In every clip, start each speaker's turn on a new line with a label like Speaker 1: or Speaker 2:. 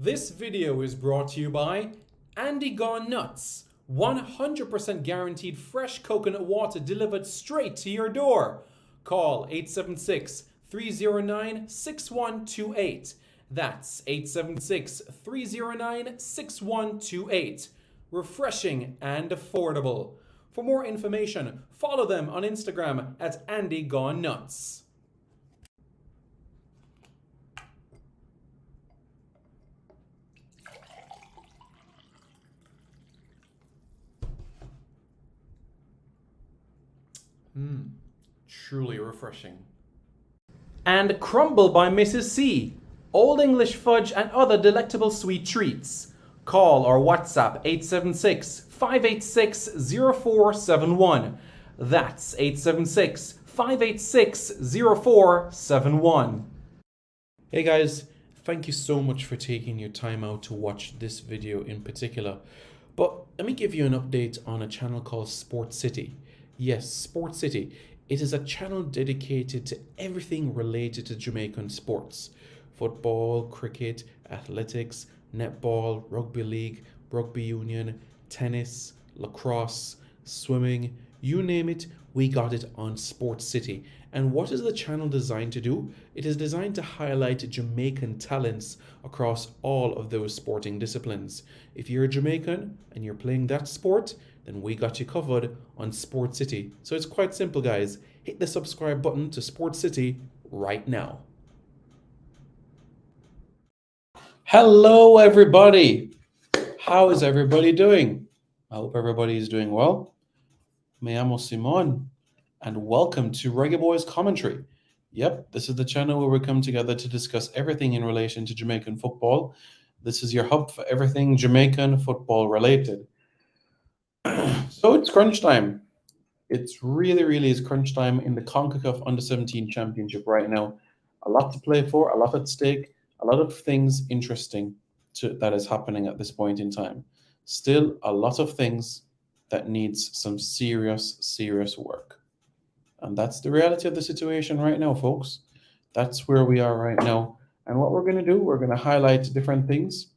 Speaker 1: This video is brought to you by Andy Gone Nuts. 100% guaranteed fresh coconut water delivered straight to your door. Call 876 309 6128. That's 876 309 6128. Refreshing and affordable. For more information, follow them on Instagram at Andy Gone Nuts. Truly refreshing. And Crumble by Mrs. C. Old English fudge and other delectable sweet treats. Call or WhatsApp 876 586 0471. That's 876 586 0471. Hey guys, thank you so much for taking your time out to watch this video in particular. But let me give you an update on a channel called Sport City. Yes, Sport City. It is a channel dedicated to everything related to Jamaican sports. Football, cricket, athletics, netball, rugby league, rugby union, tennis, lacrosse, swimming, you name it, we got it on Sport City. And what is the channel designed to do? It is designed to highlight Jamaican talents across all of those sporting disciplines. If you're a Jamaican and you're playing that sport, then we got you covered on Sport City. So it's quite simple, guys. Hit the subscribe button to Sport City right now. Hello, everybody. How is everybody doing? I hope everybody is doing well. Me llamo Simon, and welcome to Reggae Boys Commentary. Yep, this is the channel where we come together to discuss everything in relation to Jamaican football. This is your hub for everything Jamaican football related. So it's crunch time. It's really is crunch time in the Concacaf Under-17 Championship right now. A lot to play for, a lot at stake, a lot of things interesting that is happening at this point in time. Still, a lot of things that needs some serious work. And that's the reality of the situation right now, folks. That's where we are right now. And what we're going to do, we're going to highlight different things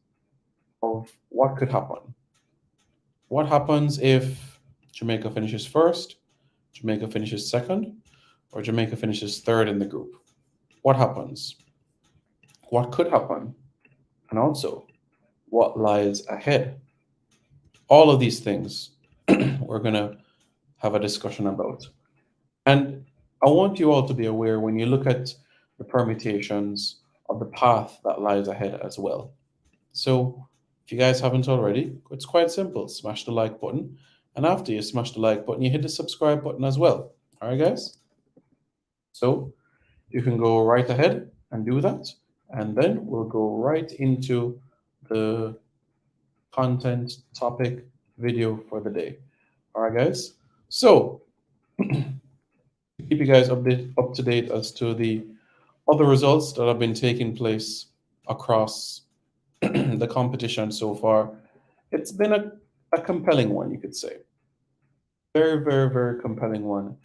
Speaker 1: of what could happen. What happens if Jamaica finishes first, Jamaica finishes second, or Jamaica finishes third in the group? What happens? What could happen? And also, what lies ahead? All of these things we're going to have a discussion about. And I want you all to be aware when you look at the permutations of the path that lies ahead as well. So if you guys haven't already, it's quite simple. Smash the like button. And after you smash the like button, you hit the subscribe button as well. All right, guys? So you can go right ahead and do that. And then we'll go right into the content topic video for the day. All right, guys? So keep you guys up to date as to the other results that have been taking place across the competition so far. It's been a compelling one, you could say. Very compelling one.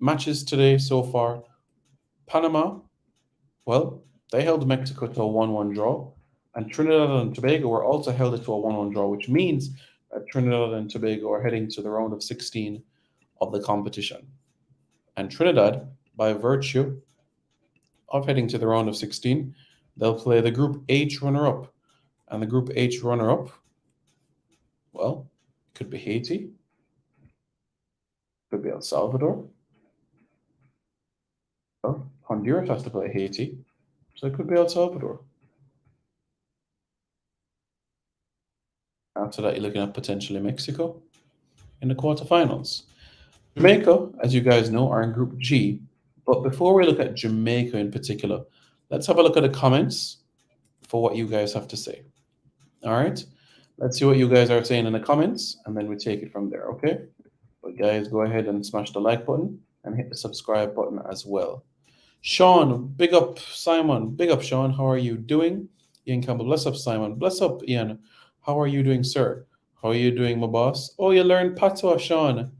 Speaker 1: Matches today so far. Panama, well, they held Mexico to a 1-1 draw, and Trinidad and Tobago were also held it to a 1-1 draw, which means that Trinidad and Tobago are heading to the round of 16 of the competition. And Trinidad, by virtue of heading to the round of 16, they'll play the Group H runner-up. And the Group H runner-up, well, could be Haiti, could be El Salvador. Well, Honduras has to play Haiti, so it could be El Salvador. After that, you're looking at potentially Mexico in the quarterfinals. Jamaica, as you guys know, are in Group G. But before we look at Jamaica in particular, let's have a look at the comments for what you guys have to say. All right? Let's see what you guys are saying in the comments, and then we take it from there, okay? But guys, go ahead and smash the like button and hit the subscribe button as well. Sean, big up Simon. Big up, Sean. How are you doing? Ian Campbell, bless up, Simon. Bless up, Ian. How are you doing, sir? How are you doing, my boss? Oh, you learned patois, Sean.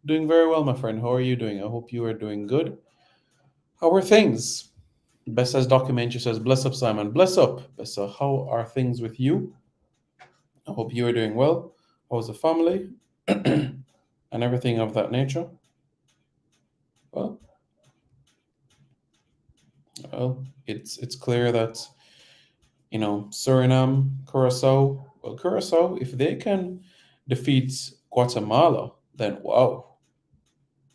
Speaker 1: Doing very well, my friend. How are you doing? I hope you are doing good. How are things? Best says documentary says, bless up, Simon. Bless up. Bessa, how are things with you? I hope you are doing well. How's the family? And everything of that nature? Well, it's clear that, Suriname, Curacao, well, Curacao, if they can defeat Guatemala, then wow.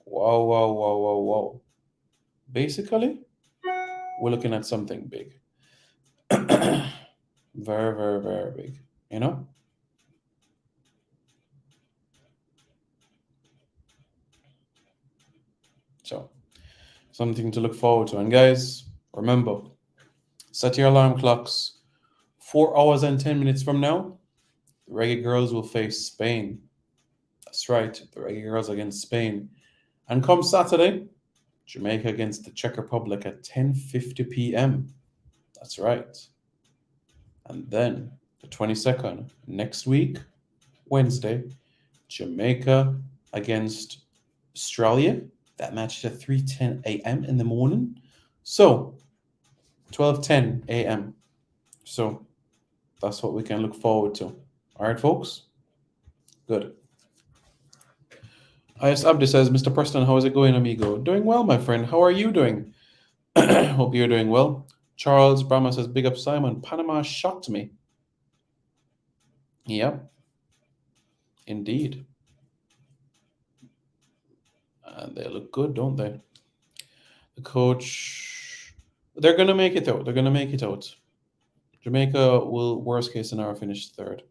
Speaker 1: Wow, wow, wow, wow, wow. Basically, we're looking at something big. Very, very, very big, you know? So, something to look forward to. And guys, remember, set your alarm clocks. 4 hours and 10 minutes from now, the Reggae Girls will face Spain. That's right, the Reggae Girls against Spain. And come Saturday, Jamaica against the Czech Republic at 10:50 p.m. That's right. And then the 22nd, next week, Wednesday, Jamaica against Australia. That match is at 3:10 a.m. in the morning. So 12:10 a.m. So that's what we can look forward to. All right, folks? Good. IS Abdi says, Mr. Preston, how is it going, amigo? Doing well, my friend. How are you doing? Hope you're doing well. Charles Brahma says, big up Simon. Panama shocked me. Yep, indeed. And they look good, don't they? The coach, they're going to make it out. They're going to make it out. Jamaica will, worst case scenario, finish third.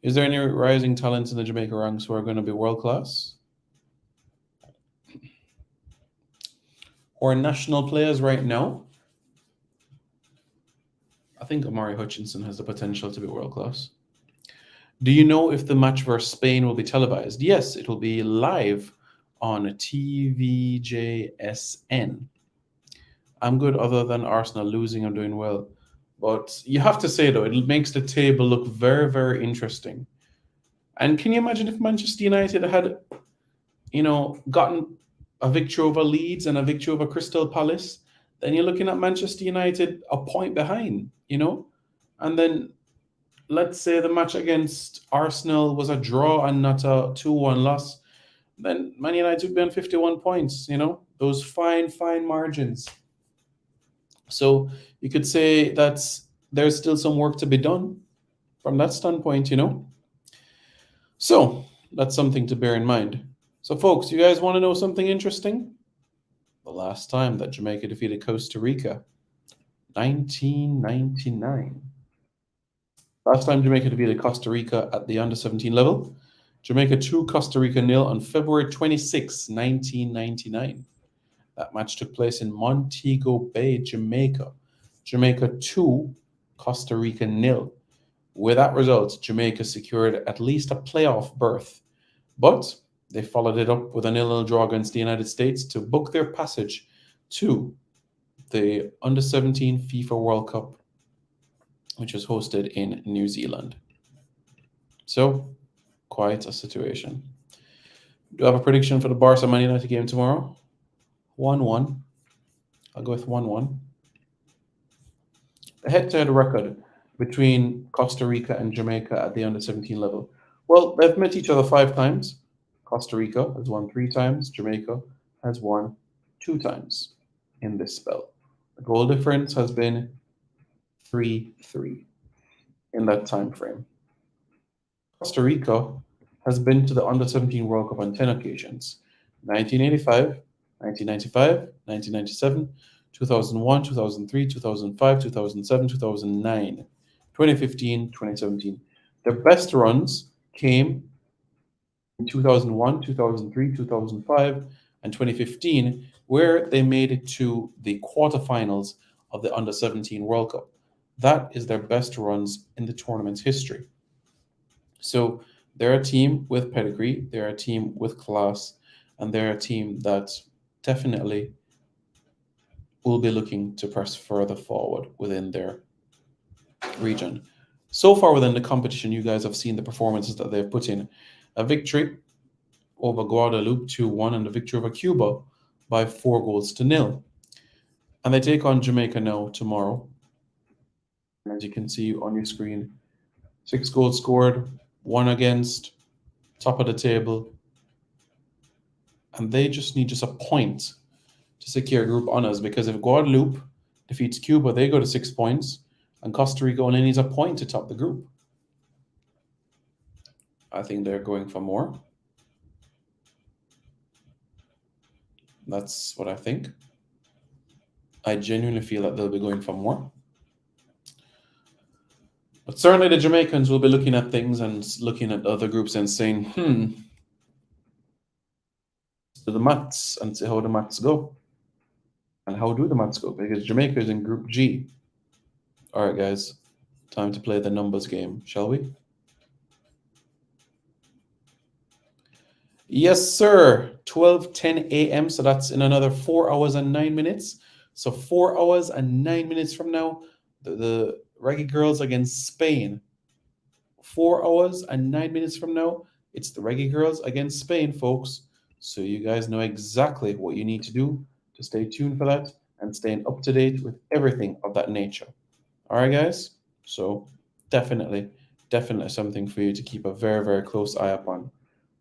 Speaker 1: Is there any rising talents in the Jamaica ranks who are going to be world class? Or national players right now? I think Amari Hutchinson has the potential to be world class. Do you know if the match versus Spain will be televised? Yes, it will be live on TVJSN. I'm good other than Arsenal losing. I'm doing well. But you have to say, though, it makes the table look very, very interesting. And can you imagine if Manchester United had, gotten a victory over Leeds and a victory over Crystal Palace? Then you're looking at Manchester United a point behind, And then let's say the match against Arsenal was a draw and not a 2-1 loss. Then Man United would be on 51 points, those fine, fine margins. So you could say that there's still some work to be done from that standpoint, So that's something to bear in mind. So, folks, you guys want to know something interesting? The last time that Jamaica defeated Costa Rica, 1999. Last time Jamaica defeated Costa Rica at the under-17 level, Jamaica 2, Costa Rica 0 on February 26, 1999. That match took place in Montego Bay, Jamaica. Jamaica 2, Costa Rica 0. With that result, Jamaica secured at least a playoff berth. But they followed it up with a 0-0 draw against the United States to book their passage to the Under-17 FIFA World Cup, which was hosted in New Zealand. So, quite a situation. Do you have a prediction for the Barca Man United game tomorrow? 1-1. I'll go with 1-1. The head-to-head record between Costa Rica and Jamaica at the under-17 level. Well, they've met each other 5 times. Costa Rica has won 3 times. Jamaica has won 2 times in this spell. The goal difference has been 3-3 in that time frame. Costa Rica has been to the under-17 World Cup on 10 occasions. 1985, 1995, 1997, 2001, 2003, 2005, 2007, 2009, 2015, 2017. Their best runs came in 2001, 2003, 2005, and 2015, where they made it to the quarterfinals of the Under-17 World Cup. That is their best runs in the tournament's history. So they're a team with pedigree, they're a team with class, and they're a team that definitely will be looking to press further forward within their region. So far within the competition, you guys have seen the performances that they've put in. A victory over Guadeloupe 2-1 and a victory over Cuba by 4-0. And they take on Jamaica now tomorrow. And as you can see on your screen, 6 goals scored, 1 against, top of the table. And they just need just a point to secure group honors, because if Guadeloupe defeats Cuba, they go to 6 points, and Costa Rica only needs a point to top the group. I think they're going for more. That's what I think. I genuinely feel that they'll be going for more. But certainly the Jamaicans will be looking at things and looking at other groups and saying, to the maths and see how the maths go. And how do the maths go? Because Jamaica is in Group G. All right, guys, time to play the numbers game, shall we? Yes, sir. 12:10 a.m. So that's in another 4 hours and 9 minutes. So 4 hours and 9 minutes from now, the Reggae Girls against Spain. 4 hours and 9 minutes from now, it's the Reggae Girls against Spain, folks. So you guys know exactly what you need to do to stay tuned for that and staying up to date with everything of that nature. All right, guys? So definitely something for you to keep a very, very close eye upon,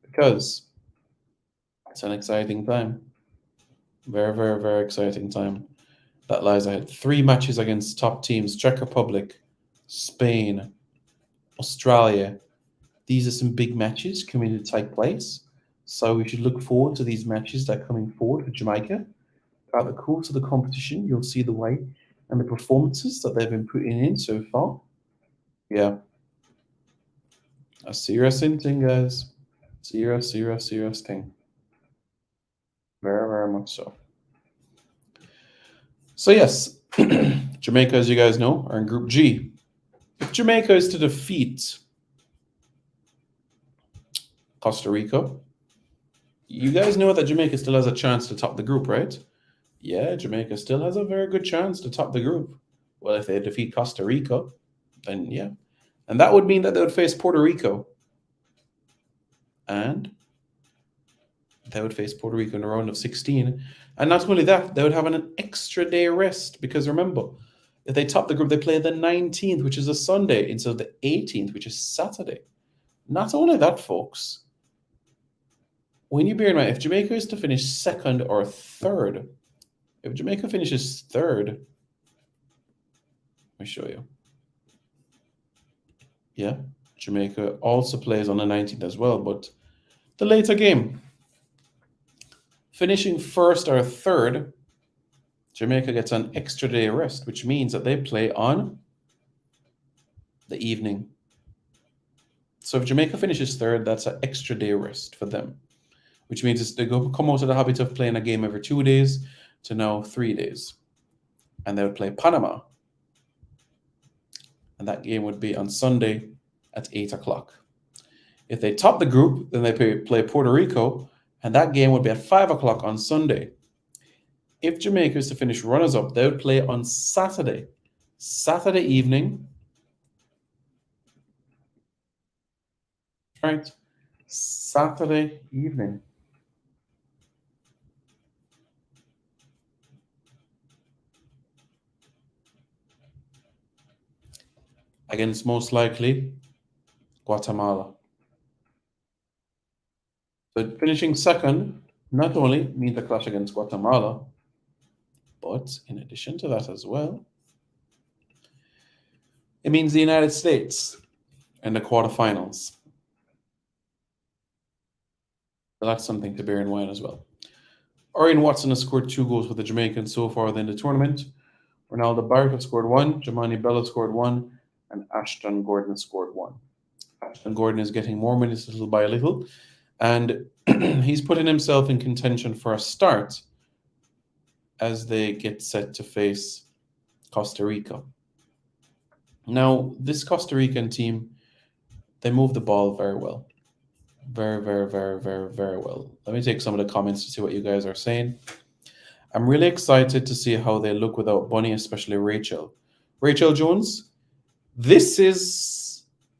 Speaker 1: because it's an exciting time. Very, very, very exciting time that lies ahead. 3 matches against top teams: Czech Republic, Spain, Australia. These are some big matches coming to take place. So we should look forward to these matches that are coming forward for Jamaica. Throughout the course of the competition, you'll see the way and the performances that they've been putting in so far. Yeah. A serious thing, guys. Serious thing. Very, very much so. So yes, Jamaica, as you guys know, are in Group G. If Jamaica is to defeat Costa Rica, you guys know that Jamaica still has a chance to top the group, right? Yeah, Jamaica still has a very good chance to top the group. Well, if they defeat Costa Rica, then yeah. And that would mean that they would face Puerto Rico. And they would face Puerto Rico in the round of 16. And not only that, they would have an extra day rest, because remember, if they top the group, they play the 19th, which is a Sunday, instead of the 18th, which is Saturday. Not only that, folks, when you bear in mind, if Jamaica is to finish second or third, if Jamaica finishes third, let me show you. Yeah, Jamaica also plays on the 19th as well, but the later game. Finishing first or third, Jamaica gets an extra day rest, which means that they play on the evening. So if Jamaica finishes third, that's an extra day rest for them, which means they come out of the habit of playing a game every 2 days to now 3 days. And they would play Panama. And that game would be on Sunday at 8 o'clock. If they top the group, then they play Puerto Rico, and that game would be at 5 o'clock on Sunday. If Jamaica is to finish runners-up, they would play on Saturday evening. Right? Saturday evening. Against most likely Guatemala. So finishing second not only means a clash against Guatemala, but in addition to that as well, it means the United States in the quarterfinals. So that's something to bear in mind as well. Orion Watson has scored 2 goals for the Jamaicans so far in the tournament. Ronaldo Barrett has scored 1, Jamani Bella scored 1, and Ashton Gordon scored 1. Ashton Gordon is getting more minutes little by little, and he's putting himself in contention for a start as they get set to face Costa Rica. Now, this Costa Rican team, they move the ball very well. Very, very, very, very, very well. Let me take some of the comments to see what you guys are saying. I'm really excited to see how they look without Bunny, especially Rachel. Rachel Jones,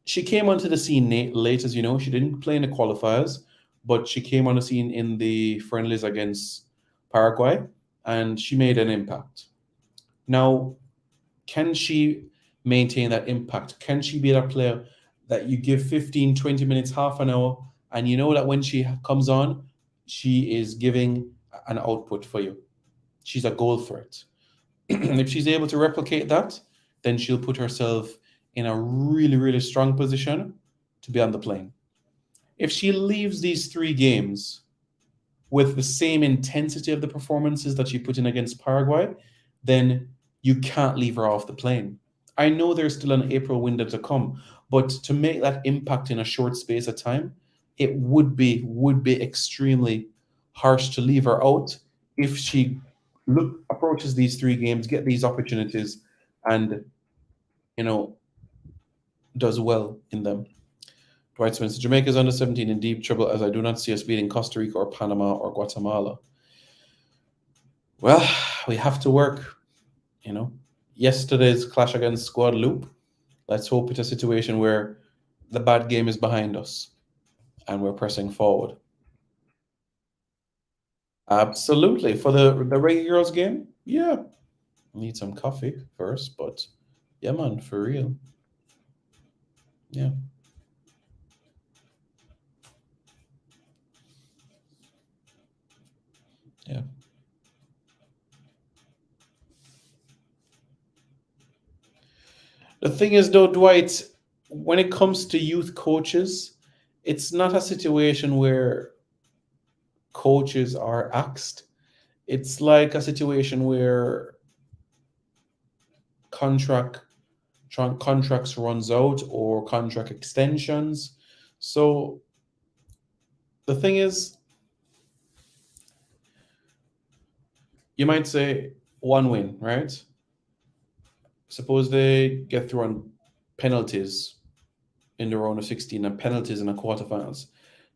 Speaker 1: she came onto the scene late, as you know. She didn't play in the qualifiers, but she came on the scene in the friendlies against Paraguay, and she made an impact. Now, can she maintain that impact? Can she be that player that you give 15, 20 minutes, half an hour, and you know that when she comes on, she is giving an output for you? She's a goal threat. If she's able to replicate that, then she'll put herself in a really, really strong position to be on the plane. If she leaves these 3 games with the same intensity of the performances that she put in against Paraguay, then you can't leave her off the plane. I know there's still an April window to come, but to make that impact in a short space of time, it would be extremely harsh to leave her out if she approaches these 3 games, get these opportunities, and you know does well in them. Dwight Smith, Jamaica's under 17 in deep trouble as I do not see us beating Costa Rica or Panama or Guatemala. Well, we have to work, Yesterday's clash against Guadeloupe, let's hope it's a situation where the bad game is behind us and we're pressing forward. Absolutely. For the Reggae Girls game, yeah. Need some coffee first, but yeah, man, for real. Yeah. Yeah. The thing is, though, Dwight, when it comes to youth coaches, it's not a situation where coaches are axed. It's like a situation where contract contracts runs out or contract extensions. So the thing is, you might say 1 win, right? Suppose they get through on penalties in the round of 16 and penalties in the quarterfinals.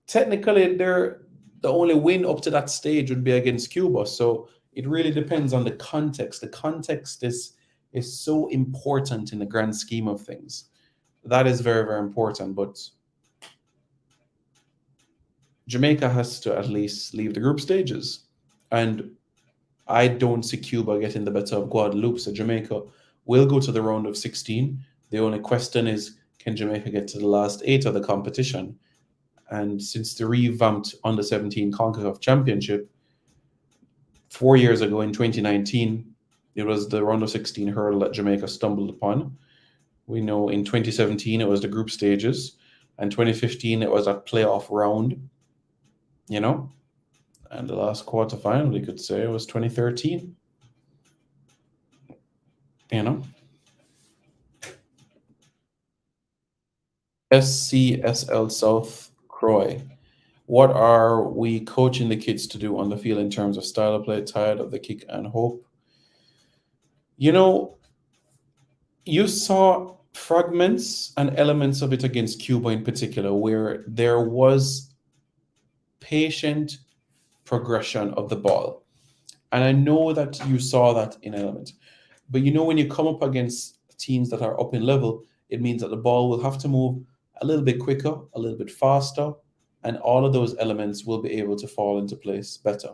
Speaker 1: Technically, the only win up to that stage would be against Cuba. So it really depends on the context. The context is so important in the grand scheme of things. That is very, very important. But Jamaica has to at least leave the group stages. And I don't see Cuba getting the better of Guadeloupe. So Jamaica will go to the round of 16. The only question is, can Jamaica get to the last 8 of the competition? And since the revamped under 17 Concacaf Championship 4 years ago in 2019, it was the round of 16 hurdle that Jamaica stumbled upon. We know in 2017 it was the group stages, and 2015 it was a playoff round, and the last quarterfinal, we could say, was 2013. SCSL South Croy. What are we coaching the kids to do on the field in terms of style of play, tired of the kick and hope? You saw fragments and elements of it against Cuba in particular, where there was patient progression of the ball. And I know that you saw that in element. But when you come up against teams that are up in level, it means that the ball will have to move a little bit quicker, a little bit faster, and all of those elements will be able to fall into place better.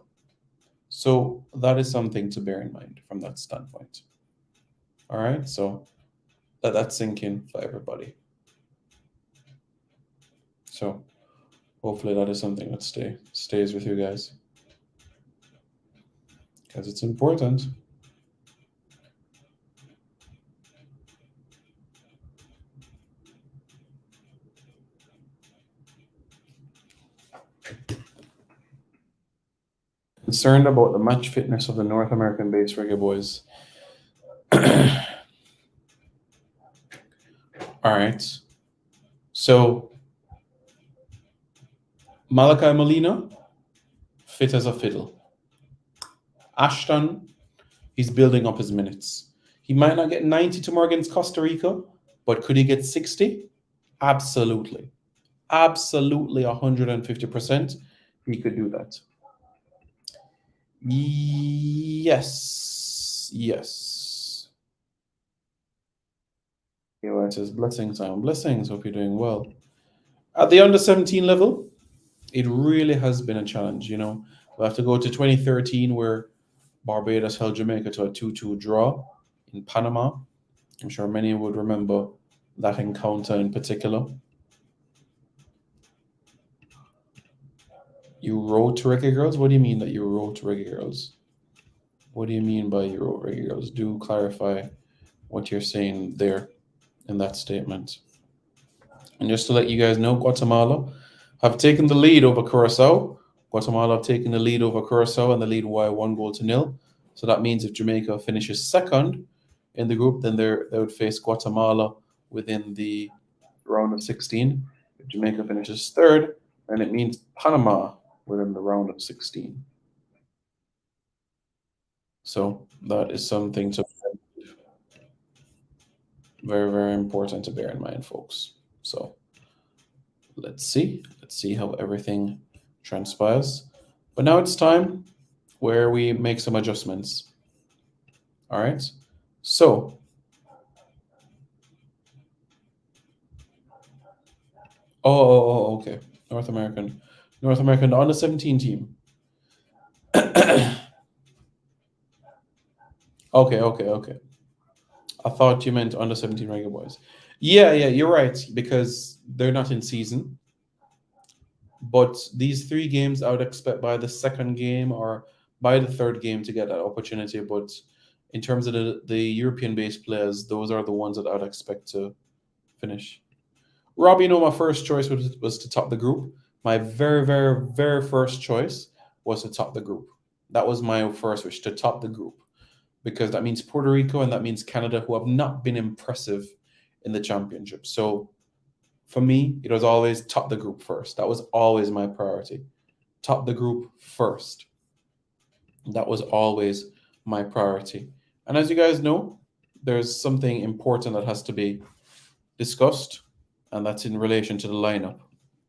Speaker 1: So that is something to bear in mind from that standpoint. All right, so that's sinking for everybody. So hopefully that is something that stays with you guys, because it's important. Concerned about the match fitness of the North American-based Reggae Boys. All right. So Malachi Molina, fit as a fiddle. Ashton, he's building up his minutes. He might not get 90 tomorrow against Costa Rica, but could he get 60? Absolutely. Absolutely 150%. He could do that. Yes. Yes. It says blessings on blessings. Hope you're doing well. At the under 17 level, it really has been a challenge. We have to go to 2013 where Barbados held Jamaica to a 2-2 draw. in Panama. I'm sure many would remember that encounter in particular. You wrote to Reggae Girls? What do you mean that you wrote to Reggae Girls? What do you mean by you wrote Reggae Girls? Do clarify what you're saying there in that statement. And just to let you guys know, Guatemala have taken the lead over Curacao. Guatemala have taken the lead over Curacao and the lead by 1-0. So that means if Jamaica finishes second in the group, then they would face Guatemala within the round of 16. If Jamaica finishes third, then it means Panama within the round of 16. So that is something to very, very important to bear in mind, folks. So let's see how everything transpires. But now it's time where we make some adjustments. All right. So okay. North American, the under 17 team. Okay. I thought you meant under 17 Reggae Boys. Yeah, you're right, because they're not in season. But these 3 games, I would expect by the second game or by the third game to get that opportunity. But in terms of the European-based players, those are the ones that I would expect to finish. Rob, you know, my first choice was to top the group. My very, very, very first choice was to top the group. That was my first wish, to top the group, because that means Puerto Rico and that means Canada, who have not been impressive in the championship. So for me, it was always top the group first. That was always my priority. Top the group first. That was always my priority. And as you guys know, there's something important that has to be discussed, and that's in relation to the lineup,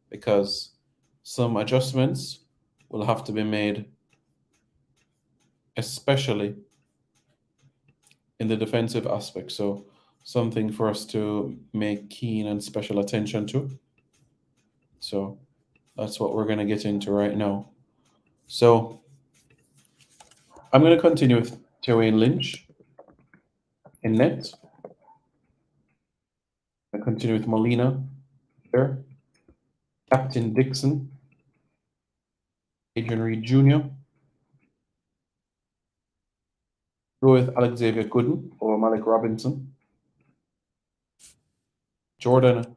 Speaker 1: because some adjustments will have to be made, especially in the defensive aspect. So something for us to make keen and special attention to. So that's what we're going to get into right now. So I'm going to continue with Terrain Lynch in net. I continue with Molina there. Captain Dixon. Adrian Reed Jr. Go with Alexavier Gooden or Malik Robinson. Jordan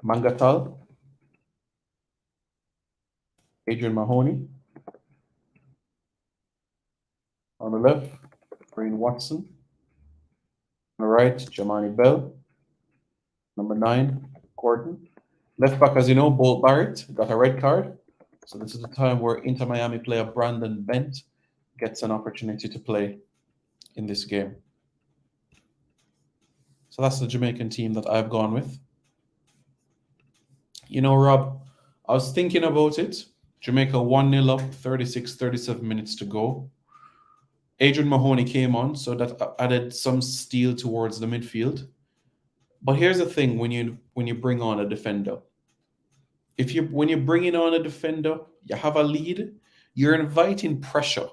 Speaker 1: Mangatal. Adrian Mahoney. On the left, Green Watson. On the right, Jamani Bell. Number 9, Gordon. Left back, as you know, Bolt Barrett got a red card. So this is the time where Inter Miami player Brandon Bent gets an opportunity to play in this game. So that's the Jamaican team that I've gone with. You know, Rob, I was thinking about it. Jamaica 1-0 up, 36-37 minutes to go. Adrian Mahoney came on, so that added some steel towards the midfield. But here's the thing: when you bring on a defender, when you're bringing on a defender, you have a lead, you're inviting pressure.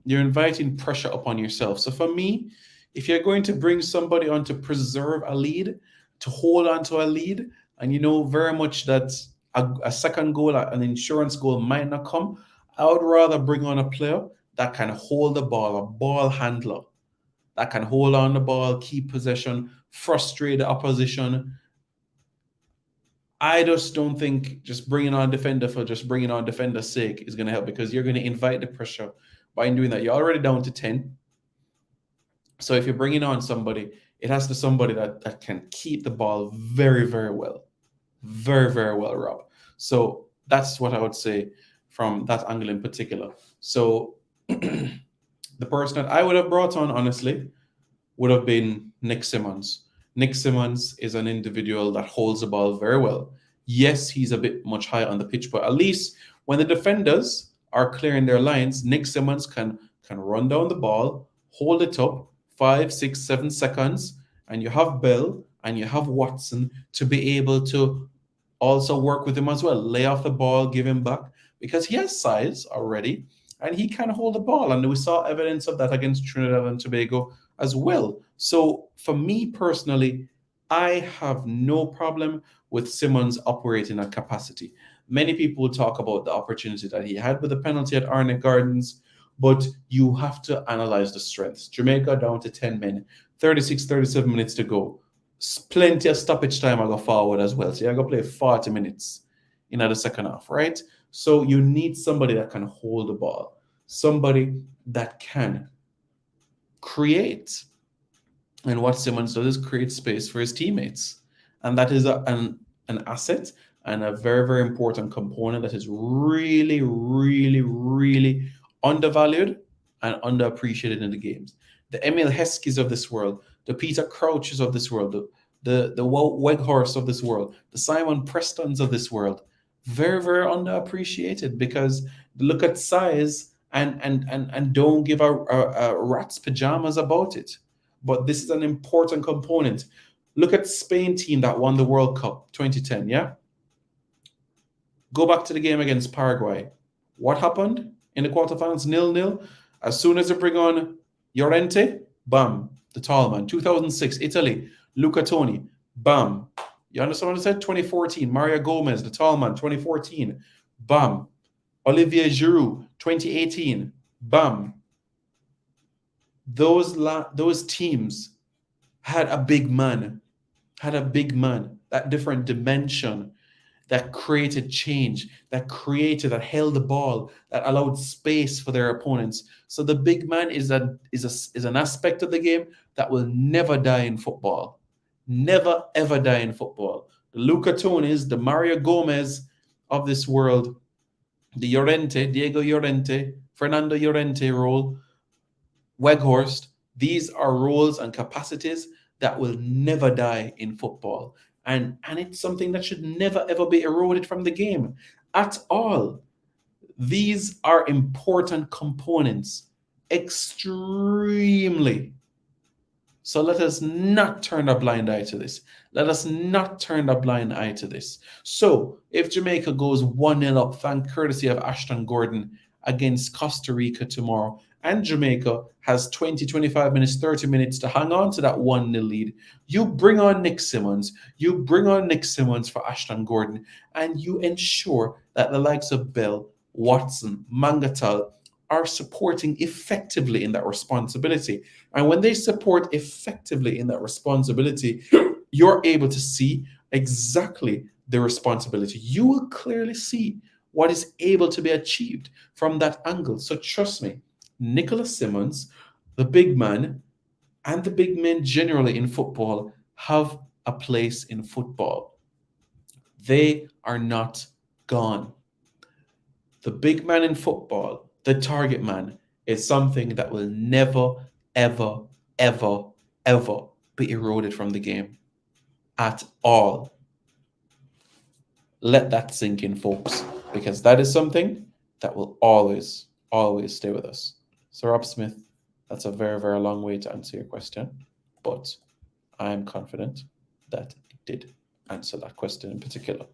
Speaker 1: You're inviting pressure upon yourself. So for me, if you're going to bring somebody on to preserve a lead, to hold on to a lead, and you know very much that a second goal, an insurance goal might not come, I would rather bring on a player that can hold the ball, a ball handler, that can hold on the ball, keep possession, frustrate the opposition. I just don't think just bringing on a defender for just bringing on defender's sake is going to help, because you're going to invite the pressure by doing that. You're already down to 10. So if you're bringing on somebody, it has to be somebody that can keep the ball very, very well. Very, very well, Rob. So that's what I would say from that angle in particular. So the person that I would have brought on, honestly, would have been Nick Simmons. Nick Simmons is an individual that holds the ball very well. Yes, he's a bit much higher on the pitch, but at least when the defenders are clearing their lines, Nick Simmons can run down the ball, hold it up 5, 6, 7 seconds, and you have Bell and you have Watson to be able to also work with him as well. Lay off the ball, give him back, because he has size already and he can hold the ball. And we saw evidence of that against Trinidad and Tobago as well. So for me personally, I have no problem with Simmons operating at capacity. Many people talk about the opportunity that he had with the penalty at Arnett Gardens, but you have to analyze the strengths. Jamaica down to 10 men, 36, 37 minutes to go. Plenty of stoppage time I go forward as well. So you're going to play 40 minutes in the second half, right? So you need somebody that can hold the ball, somebody that can create. And what Simmons does is create space for his teammates. And that is an asset and a very, very important component that is really, really, really undervalued and underappreciated in the games. The Emil Heskys of this world, the Peter Crouches of this world, the Wout Weghorst of this world, the Simon Prestons of this world, very, very underappreciated because they look at size and don't give a rat's pajamas about it. But this is an important component. Look at Spain team that won the World Cup 2010, yeah? Go back to the game against Paraguay. What happened in the quarterfinals? 0-0. As soon as they bring on Llorente, bam, the tall man. 2006, Italy, Luca Toni, bam. You understand what I said? 2014, Mario Gomez, the tall man. 2014, bam. Olivier Giroud, 2018, bam. Those teams had a big man, that different dimension, that created change, that held the ball, that allowed space for their opponents. So the big man is an aspect of the game that will never die in football. Never, ever die in football. The Luca Tonis, the Mario Gomez of this world, the Diego Llorente, Fernando Llorente role, Weghorst, these are roles and capacities that will never die in football. And it's something that should never, ever be eroded from the game at all. These are important components, extremely. So let us not turn a blind eye to this. Let us not turn a blind eye to this. So if Jamaica goes 1-0 up, thank courtesy of Ashton Gordon against Costa Rica tomorrow, and Jamaica has 20, 25 minutes, 30 minutes to hang on to that 1-0 lead, you bring on Nick Simmons. You bring on Nick Simmons for Ashton Gordon, and you ensure that the likes of Bell, Watson, Mangatal are supporting effectively in that responsibility. And when they support effectively in that responsibility, you're able to see exactly the responsibility. You will clearly see what is able to be achieved from that angle. So trust me, Nicholas Simmons, the big man, and the big men generally in football have a place in football. They are not gone. The big man in football, the target man, is something that will never, ever, ever, ever be eroded from the game at all. Let that sink in, folks, because that is something that will always, always stay with us. So Rob Smith, that's a very, very long way to answer your question, but I am confident that it did answer that question in particular.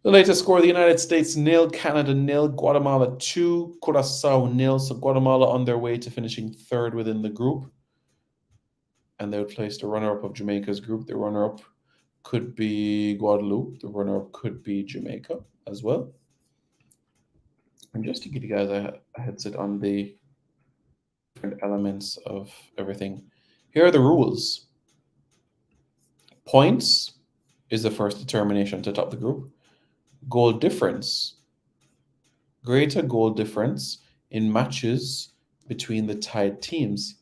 Speaker 1: The latest score, the United States 0, Canada 0, Guatemala 2, Curacao 0. So Guatemala on their way to finishing third within the group. And they would place the runner-up of Jamaica's group. The runner-up could be Guadeloupe. The runner-up could be Jamaica as well. And just to give you guys a headset on the different elements of everything, here are the rules. Points is the first determination to top the group. Goal difference, greater goal difference in matches between the tied teams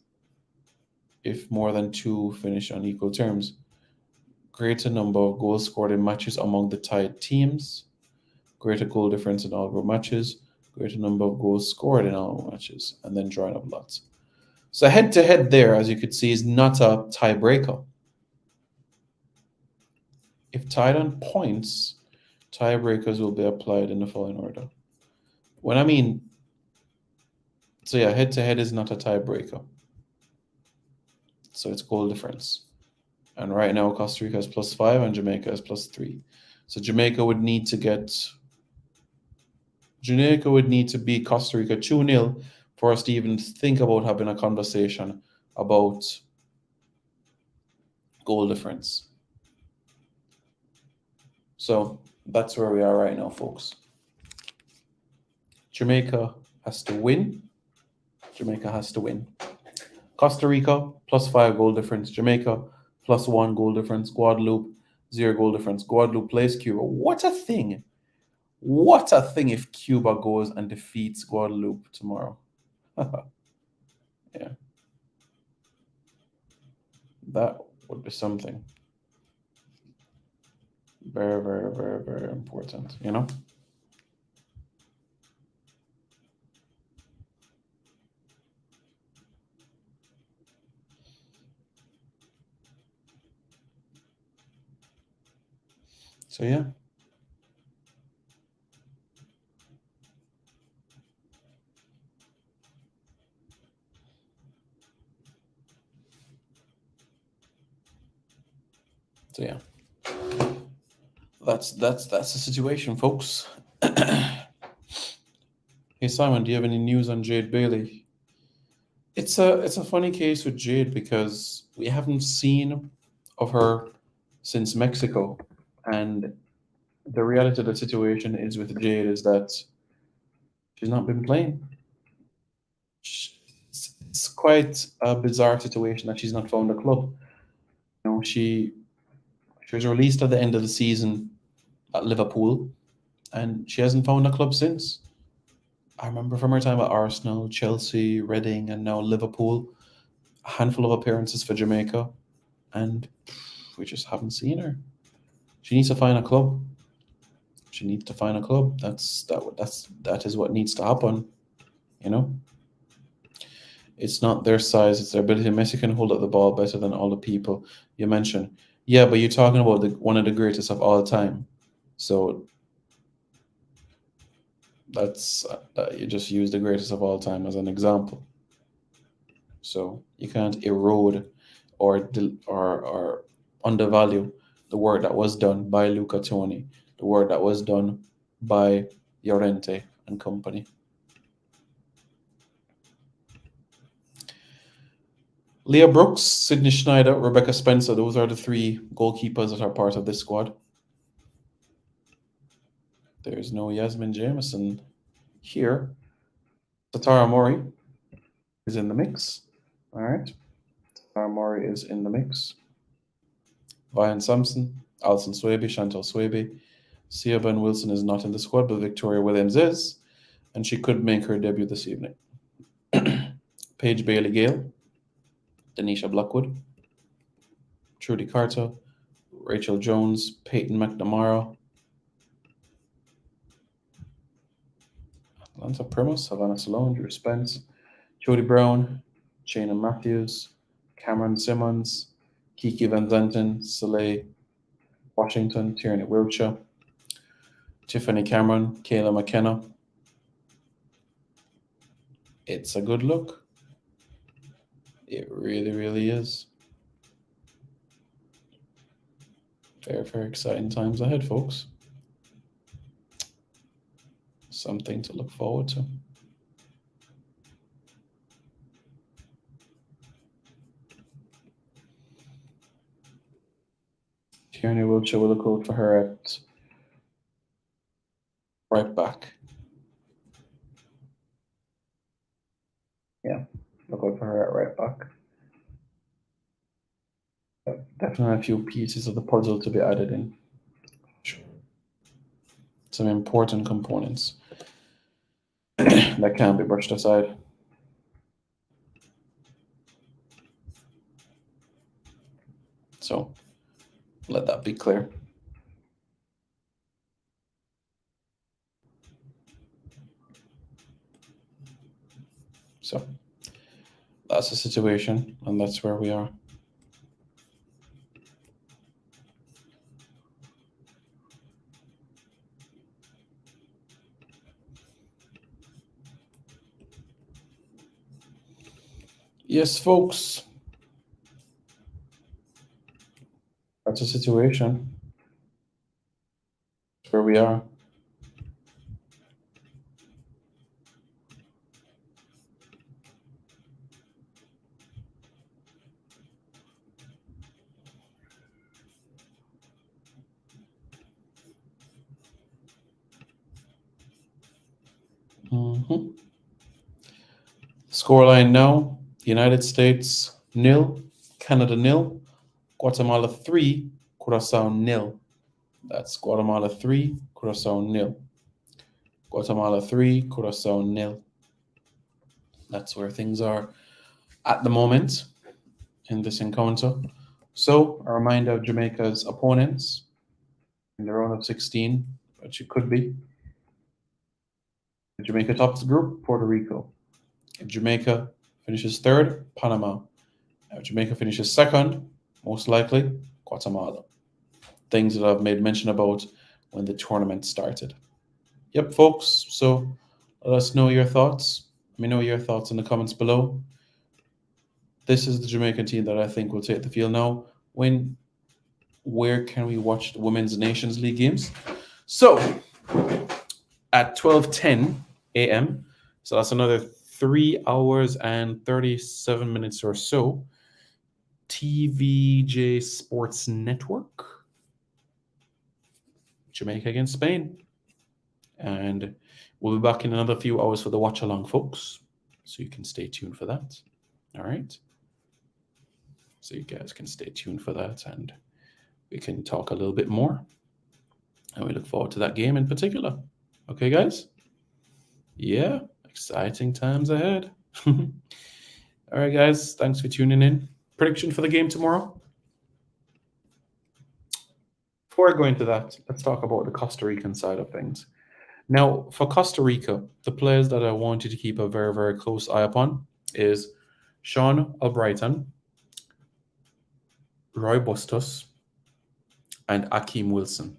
Speaker 1: if more than two finish on equal terms. Greater number of goals scored in matches among the tied teams. Greater goal difference in all group matches. Greater number of goals scored in all matches. And then drawing up lots. So head-to-head there, as you could see, is not a tiebreaker. If tied on points, tiebreakers will be applied in the following order. When I mean, so yeah, head-to-head is not a tiebreaker. So it's goal difference. And right now, Costa Rica is +5 and Jamaica is +3. So Jamaica would need to beat Costa Rica 2-0 for us to even think about having a conversation about goal difference. So that's where we are right now, folks. Jamaica has to win. Jamaica has to win. Costa Rica, +5 goal difference. Jamaica, +1 goal difference. Guadeloupe, 0 goal difference. Guadeloupe plays Cuba. What a thing! What a thing if Cuba goes and defeats Guadeloupe tomorrow. Yeah. That would be something. Very, very, very, very important, you know? So, yeah. So, yeah. That's the situation, folks. Hey, Simon, do you have any news on Jade Bailey? It's a funny case with Jade because we haven't seen of her since Mexico, and the reality of the situation is with Jade is that she's not been playing. It's quite a bizarre situation that she's not found a club. You know, she was released at the end of the season at Liverpool, and she hasn't found a club since. I remember from her time at Arsenal, Chelsea, Reading, and now Liverpool, a handful of appearances for Jamaica, and we just haven't seen her. She needs to find a club. She needs to find a club. That is what needs to happen. You know, it's not their size; it's their ability. Messi can hold up the ball better than all the people you mentioned. Yeah, but you're talking about one of the greatest of all time. So that you just use the greatest of all time as an example. So you can't erode or undervalue the work that was done by Luca Toni, the work that was done by Llorente and company. Leah Brooks, Sydney Schneider, Rebecca Spencer, those are the three goalkeepers that are part of this squad. There's no Yasmin Jameson here. Satara Mori is in the mix. All right. Satara Mori is in the mix. Vian Sampson, Alison Swaby, Chantal Swaby. Sia Ben Wilson is not in the squad, but Victoria Williams is, and she could make her debut this evening. Paige Bailey Gale, Denisha Blackwood, Trudy Carter, Rachel Jones, Peyton McNamara, Atlanta Primus, Savannah Salone, Drew Spence, Jody Brown, Shayna Matthews, Cameron Simmons, Kiki Van Zanten, Soleil Washington, Tierney Wiltshire, Tiffany Cameron, Kayla McKenna. It's a good look. It really, really is. Very, very exciting times ahead, folks. Something to look forward to. Tierney Wiltshire will look out for her at right back. Yeah, look out for her at right back. Definitely a few pieces of the puzzle to be added in. Some important components that can't be brushed aside. So let that be clear. So that's the situation, and that's where we are. Yes, folks. That's the situation. That's where we are. Scoreline now: United States 0, Canada 0, Guatemala 3, Curacao 0. That's Guatemala 3, Curacao 0. Guatemala 3, Curacao 0. That's where things are at the moment in this encounter. So, a reminder of Jamaica's opponents in the round of 16, which it could be. Jamaica tops the group, Puerto Rico. If Jamaica finishes third, Panama. If Jamaica finishes second, most likely, Guatemala. Things that I've made mention about when the tournament started. Yep, folks. So let us know your thoughts. Let me know your thoughts in the comments below. This is the Jamaican team that I think will take the field now. Where can we watch the Women's Nations League games? So at 12:10 a.m. So that's another 3 hours and 37 minutes or so. TVJ Sports Network. Jamaica against Spain. And we'll be back in another few hours for the watch along, folks. So you can stay tuned for that. All right. So you guys can stay tuned for that and we can talk a little bit more. And we look forward to that game in particular. Okay, guys? Yeah, exciting times ahead. All right, guys. Thanks for tuning in. Prediction for the game tomorrow? Before I go into that, let's talk about the Costa Rican side of things. Now, for Costa Rica, the players that I want you to keep a very, very close eye upon is Sean Albrighton, Roy Bustos, and Akeem Wilson.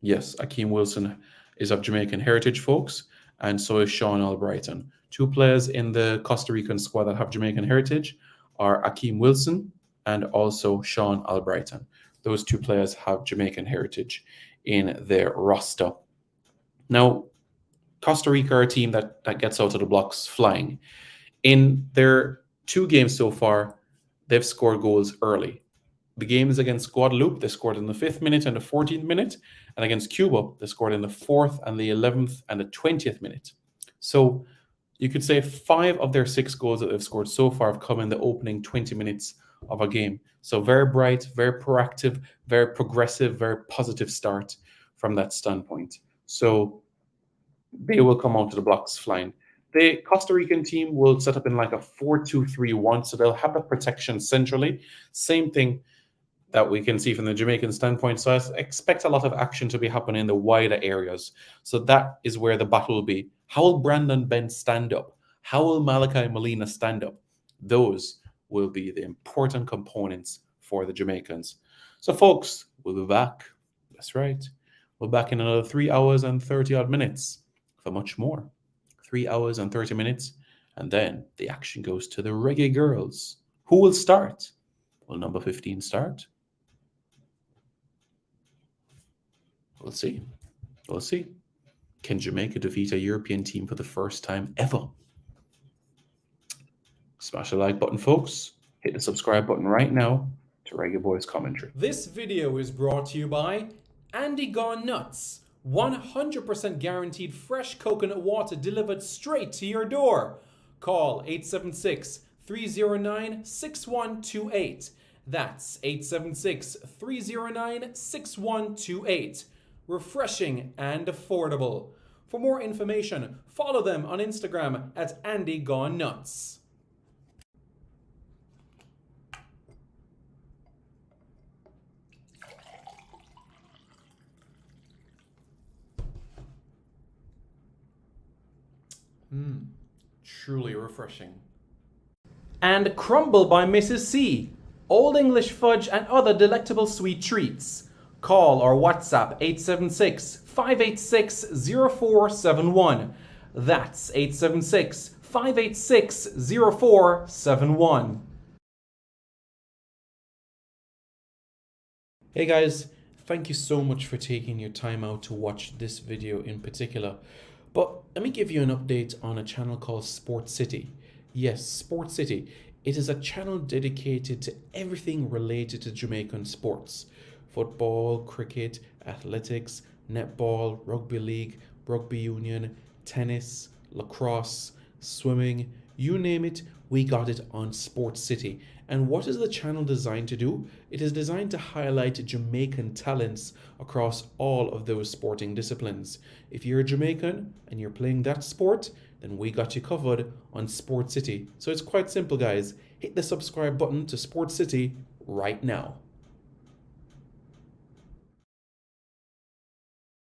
Speaker 1: Yes, Akeem Wilson is of Jamaican heritage, folks, and so is Sean Albrighton. Two players in the Costa Rican squad that have Jamaican heritage are Akeem Wilson and also Sean Albrighton. Those two players have Jamaican heritage in their roster. Now, Costa Rica are a team that gets out of the blocks flying. In their 2 games so far, they've scored goals early. The games against Guadeloupe, they scored in the 5th minute and the 14th minute. And against Cuba, they scored in the 4th and the 11th and the 20th minute. So you could say 5 of their 6 goals that they've scored so far have come in the opening 20 minutes of a game. So very bright, very proactive, very progressive, very positive start from that standpoint. So they will come out to the blocks flying. The Costa Rican team will set up in like a 4-2-3-1, so they'll have the protection centrally. Same thing that we can see from the Jamaican standpoint. So I expect a lot of action to be happening in the wider areas. So that is where the battle will be. How will Brandon Ben stand up? How will Malachi Molina stand up? Those will be the important components for the Jamaicans. So folks, we'll be back. That's right. We're back in another 3 hours and 30 odd minutes for much more. 3 hours and 30 minutes. And then the action goes to the Reggae Girls. Who will start? Will number 15 start? We'll see. We'll see. Can Jamaica defeat a European team for the first time ever? Smash the like button, folks. Hit the subscribe button right now to Reggae Boys Commentary.
Speaker 2: This video is brought to you by Andy Gone Nuts. 100% guaranteed fresh coconut water delivered straight to your door. Call 876-309-6128. That's 876-309-6128. Refreshing and affordable. For more information, follow them on Instagram at Andy Gone Nuts. Truly refreshing. And Crumble by Mrs. C. Old English fudge and other delectable sweet treats. Call or WhatsApp 876-586-0471. That's 876-586-0471.
Speaker 1: Hey guys, thank you so much for taking your time out to watch this video in particular. But let me give you an update on a channel called Sports City. Yes, Sports City. It is a channel dedicated to everything related to Jamaican sports. Football, cricket, athletics, netball, rugby league, rugby union, tennis, lacrosse, swimming, You name it, we got it on Sports City. And what is the channel designed to do? It is designed to highlight Jamaican talents across all of those sporting disciplines. If you're a Jamaican and you're playing that sport, then we got you covered on Sports City. So it's quite simple, guys. Hit the subscribe button to Sports City right now.